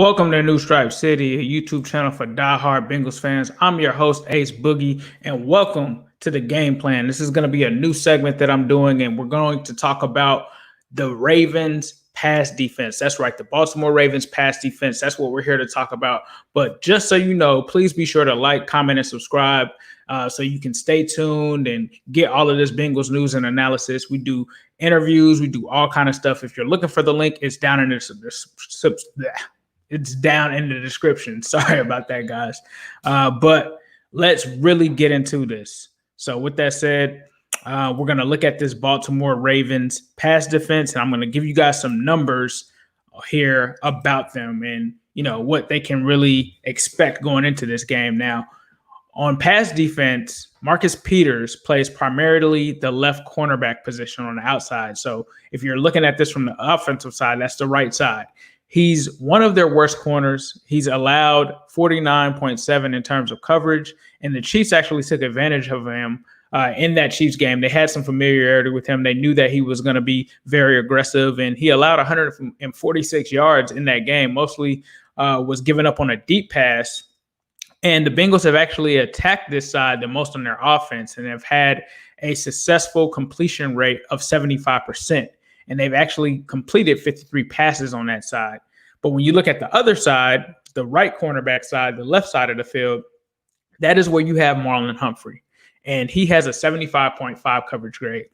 Welcome to New Stripe City, a YouTube channel for diehard Bengals fans. I'm your host, Ace Boogie, and welcome to the game plan. This is going to be a new segment that I'm doing, and we're going to talk about the Ravens pass defense. That's right, the Baltimore Ravens pass defense. That's what we're here to talk about. But just so you know, please be sure to like, comment, and subscribe so you can stay tuned and get all of this Bengals news and analysis. We do interviews, we do all kind of stuff. If you're looking for the link, it's down in it's down in the description. Sorry about that, guys. But let's really get into this. So with that said, we're going to look at this Baltimore Ravens pass defense, and I'm going to give you guys some numbers here about them and, you know, what they can really expect going into this game. Now, on pass defense, Marcus Peters plays primarily the left cornerback position on the outside. So if you're looking at this from the offensive side, that's the right side. He's one of their worst corners. He's allowed 49.7 in terms of coverage, and the Chiefs actually took advantage of him in that Chiefs game. They had some familiarity with him. They knew that he was going to be very aggressive, and he allowed 146 yards in that game, mostly was given up on a deep pass. And the Bengals have actually attacked this side the most on their offense and have had a successful completion rate of 75%. And they've actually completed 53 passes on that side. But when you look at the other side, the right cornerback side, the left side of the field, that is where you have Marlon Humphrey. And he has a 75.5 coverage grade.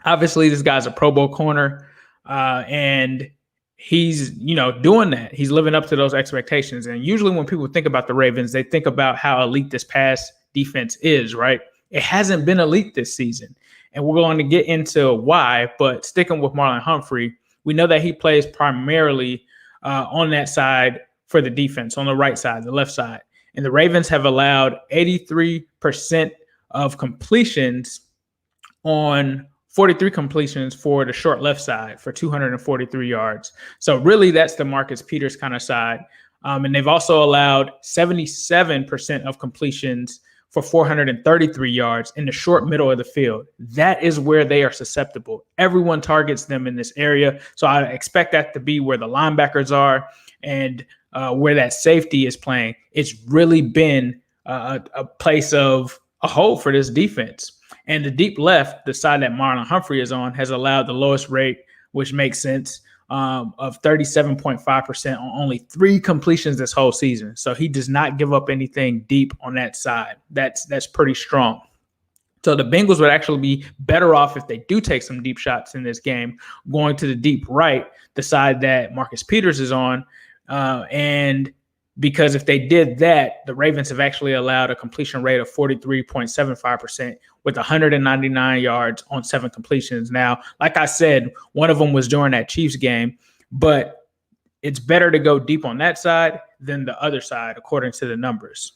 Obviously, this guy's a Pro Bowl corner, and he's, doing that. He's living up to those expectations. And usually when people think about the Ravens, they think about how elite this pass defense is, right? It hasn't been elite this season. And we're going to get into why, but sticking with Marlon Humphrey, we know that he plays primarily on that side for the defense, on the right side, the left side. And the Ravens have allowed 83% of completions on 43 completions for the short left side for 243 yards. So really that's the Marcus Peters kind of side. And they've also allowed 77% of completions for 433 yards in the short middle of the field. That is where they are susceptible. Everyone targets them in this area. So I expect that to be where the linebackers are and where that safety is playing. It's really been a place of a hole for this defense. And the deep left, the side that Marlon Humphrey is on, has allowed the lowest rate, which makes sense, of 37.5% on only 3 completions this whole season. So he does not give up anything deep on that side. That's pretty strong. So the Bengals would actually be better off if they do take some deep shots in this game, going to the deep right, the side that Marcus Peters is on. And because if they did that, the Ravens have actually allowed a completion rate of 43.75% with 199 yards on 7 completions. Now, like I said, one of them was during that Chiefs game, but it's better to go deep on that side than the other side, according to the numbers.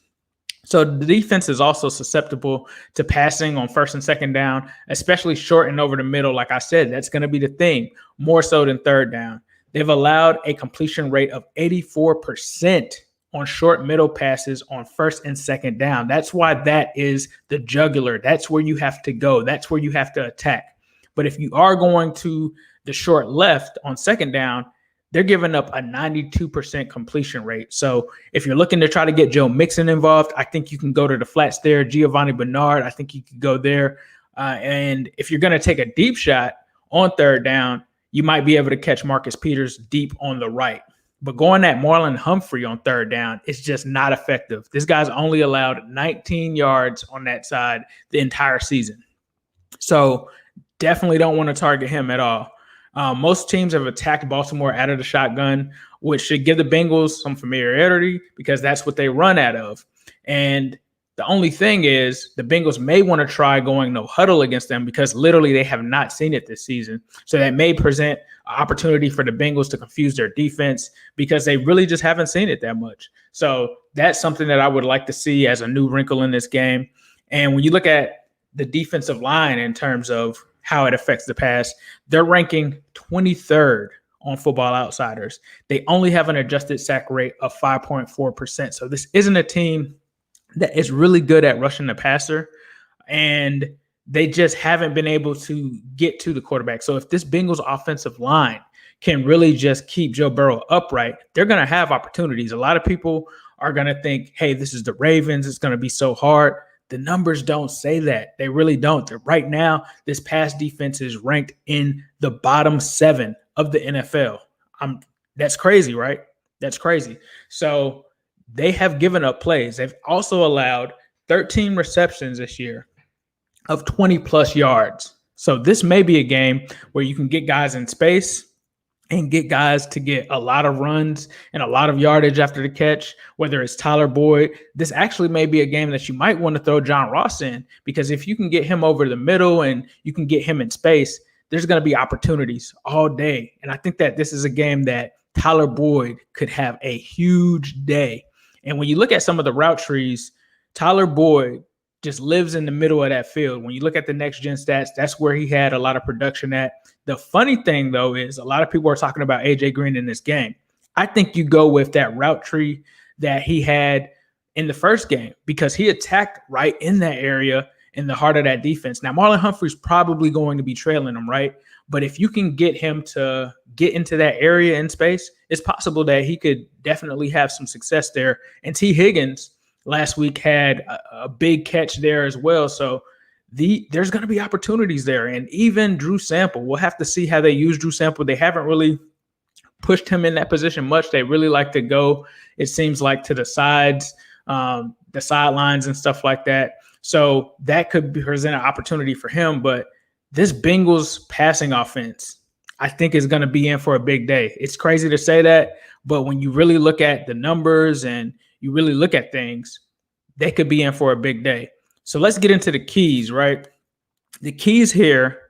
So the defense is also susceptible to passing on first and second down, especially short and over the middle. Like I said, that's going to be the thing, more so than third down. They've allowed a completion rate of 84% on short middle passes on first and second down. That's why that is the jugular. That's where you have to go. That's where you have to attack. But if you are going to the short left on second down, they're giving up a 92% completion rate. So if you're looking to try to get Joe Mixon involved, I think you can go to the flats there. Giovanni Bernard, I think you could go there. And if you're going to take a deep shot on third down, you might be able to catch Marcus Peters deep on the right. But going at Marlon Humphrey on third down is just not effective. This guy's only allowed 19 yards on that side the entire season. So definitely don't want to target him at all. Most teams have attacked Baltimore out of the shotgun, which should give the Bengals some familiarity because that's what they run out of. And the only thing is the Bengals may want to try going no huddle against them because literally they have not seen it this season. So that may present an opportunity for the Bengals to confuse their defense because they really just haven't seen it that much. So that's something that I would like to see as a new wrinkle in this game. And when you look at the defensive line in terms of how it affects the pass, they're ranking 23rd on Football Outsiders. They only have an adjusted sack rate of 5.4%. So this isn't a team that is really good at rushing the passer, and they just haven't been able to get to the quarterback. So if this Bengals offensive line can really just keep Joe Burrow upright, they're going to have opportunities. A lot of people are going to think, hey, this is the Ravens. It's going to be so hard. The numbers don't say that. They really don't. Right now, this pass defense is ranked in the bottom 7 of the NFL. That's crazy, right? That's crazy. So they have given up plays. They've also allowed 13 receptions this year of 20-plus yards. So this may be a game where you can get guys in space and get guys to get a lot of runs and a lot of yardage after the catch, whether it's Tyler Boyd. This actually may be a game that you might want to throw John Ross in, because if you can get him over the middle and you can get him in space, there's going to be opportunities all day. And I think that this is a game that Tyler Boyd could have a huge day. And when you look at some of the route trees, Tyler Boyd just lives in the middle of that field. When you look at the next gen stats, that's where he had a lot of production at. The funny thing, though, is a lot of people are talking about AJ Green in this game. I think you go with that route tree that he had in the first game, because he attacked right in that area in the heart of that defense. Now, Marlon Humphrey's probably going to be trailing him, right? But if you can get him to get into that area in space, it's possible that he could definitely have some success there. And T. Higgins last week had a big catch there as well. So there's going to be opportunities there. And even Drew Sample, we'll have to see how they use Drew Sample. They haven't really pushed him in that position much. They really like to go, it seems like, to the sides, the sidelines and stuff like that. So that could present an opportunity for him. But this Bengals passing offense, I think, is going to be in for a big day. It's crazy to say that, but when you really look at the numbers and you really look at things, they could be in for a big day. So let's get into the keys, right? The keys here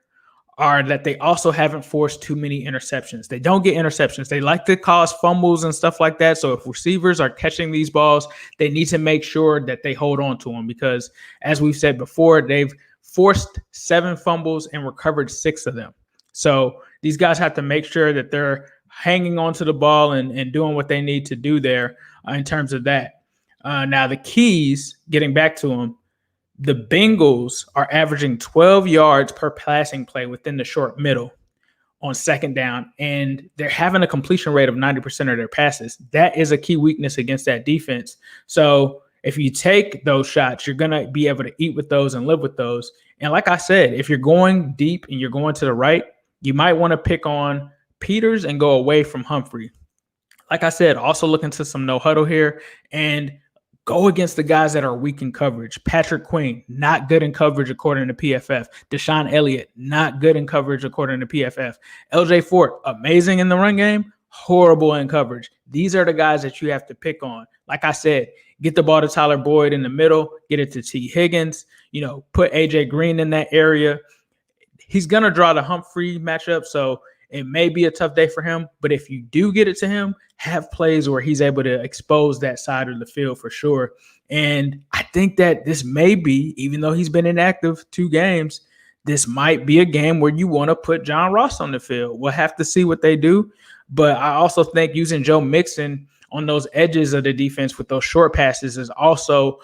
are that they also haven't forced too many interceptions. They don't get interceptions. They like to cause fumbles and stuff like that. So if receivers are catching these balls, they need to make sure that they hold on to them, because as we've said before, they've forced 7 fumbles and recovered 6 of them. So these guys have to make sure that they're hanging on to the ball and doing what they need to do there in terms of that. Now the keys, getting back to them, the Bengals are averaging 12 yards per passing play within the short middle on second down, and they're having a completion rate of 90% of their passes. That is a key weakness against that defense. So if you take those shots, you're going to be able to eat with those and live with those. And like I said, if you're going deep and you're going to the right, you might want to pick on Peters and go away from Humphrey. Like I said, also look into some no huddle here and go against the guys that are weak in coverage. Patrick Queen, not good in coverage according to PFF. Deshon Elliot, not good in coverage according to PFF. LJ Fort, amazing in the run game, horrible in coverage. These are the guys that you have to pick on. Like I said, get the ball to Tyler Boyd in the middle, get it to T. Higgins, put AJ Green in that area. He's going to draw the Humphrey matchup, so it may be a tough day for him. But if you do get it to him, have plays where he's able to expose that side of the field for sure. And I think that this may be, even though he's been inactive 2 games, this might be a game where you want to put John Ross on the field. We'll have to see what they do. But I also think using Joe Mixon on those edges of the defense with those short passes is also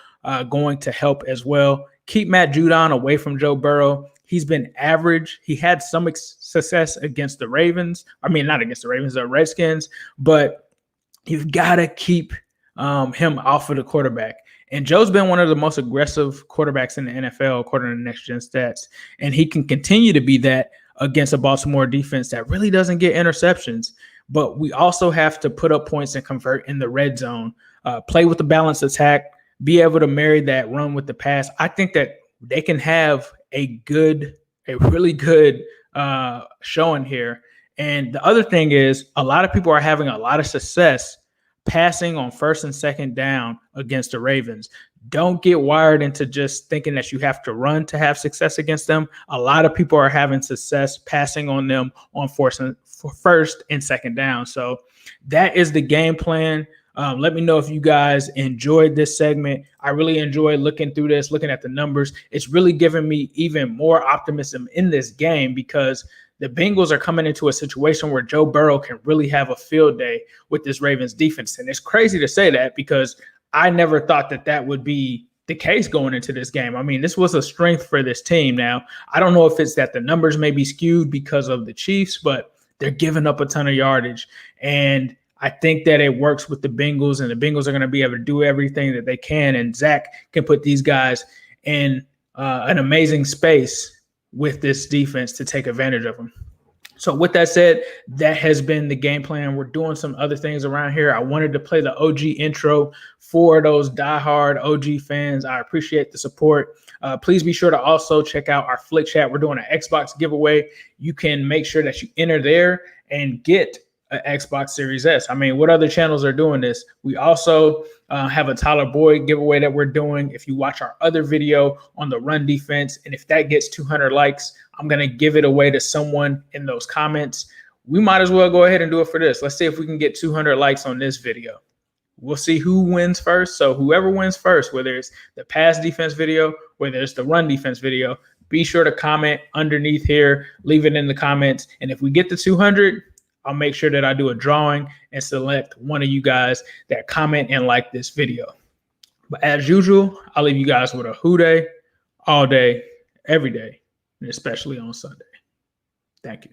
going to help as well. Keep Matt Judon away from Joe Burrow. He's been average. He had some success against the Ravens. I mean, not against the Ravens, the Redskins. But you've got to keep him off of the quarterback. And Joe's been one of the most aggressive quarterbacks in the NFL, according to Next Gen Stats. And he can continue to be that against a Baltimore defense that really doesn't get interceptions. But we also have to put up points and convert in the red zone, play with the balanced attack, be able to marry that run with the pass. I think that they can have a really good showing here. And the other thing is, a lot of people are having a lot of success passing on first and second down against the Ravens. Don't get wired into just thinking that you have to run to have success against them. A lot of people are having success passing on them on first and second down. So that is the game plan. Let me know if you guys enjoyed this segment. I really enjoyed looking through this, looking at the numbers. It's really given me even more optimism in this game, because the Bengals are coming into a situation where Joe Burrow can really have a field day with this Ravens defense. And it's crazy to say that, because I never thought that would be the case going into this game. I mean, this was a strength for this team. Now, I don't know if it's that the numbers may be skewed because of the Chiefs, but they're giving up a ton of yardage. And I think that it works with the Bengals, and the Bengals are going to be able to do everything that they can. And Zach can put these guys in an amazing space with this defense to take advantage of them. So with that said, that has been the game plan. We're doing some other things around here. I wanted to play the OG intro for those diehard OG fans. I appreciate the support. Please be sure to also check out our Flick Chat. We're doing an Xbox giveaway. You can make sure that you enter there and get an Xbox Series S. I mean, what other channels are doing this? We also have a Tyler Boyd giveaway that we're doing. If you watch our other video on the run defense, and if that gets 200 likes, I'm going to give it away to someone in those comments. We might as well go ahead and do it for this. Let's see if we can get 200 likes on this video. We'll see who wins first. So whoever wins first, whether it's the pass defense video, whether it's the run defense video, be sure to comment underneath here, leave it in the comments. And if we get to 200, I'll make sure that I do a drawing and select one of you guys that comment and like this video. But as usual, I'll leave you guys with a who day, all day, every day, and especially on Sunday. Thank you.